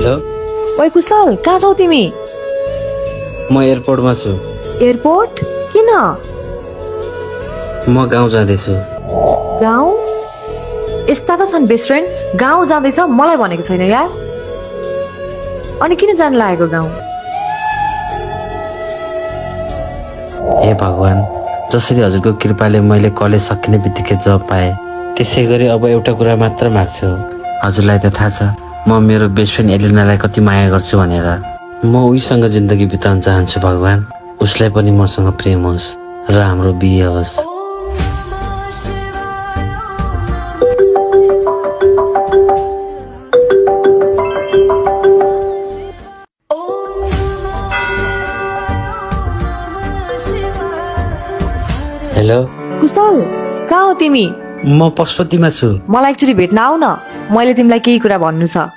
Hello ओइ कुशल कहाँ छौ तिमी? म एयरपोर्टमा छु। एयरपोर्ट? किन? म गाउँ जाँदैछु। गाउँ? यस्ता त छन् बेस्ट फ्रेन्ड, गाउँ जाँदैछ मलाई भनेको छैन यार। अनि किन जान लागेको गाउँ? हे भगवान, जसरी हजुरको कृपाले मैले कलेज सकिने बित्तिकै जब पाएँ, त्यसै गरी अब एउटा कुरा मात्र माग्छु। हजुरलाई त थाहा छ म मेरो बेस्ट फ्रेन्ड एलिनालाई कति माया गर्छु भनेर। म उहीसँग जिन्दगी बिताउन चाहन्छु भगवान। उसलाई पनि मसँग प्रेम होस् र हाम्रो बिहे होस्। हेलो कुशल कहाँ हो तिमी? म पशुपतिमा छु। मलाई एकचोटि भेट्न आऊ न, मैले तिमीलाई केही कुरा भन्नु छ।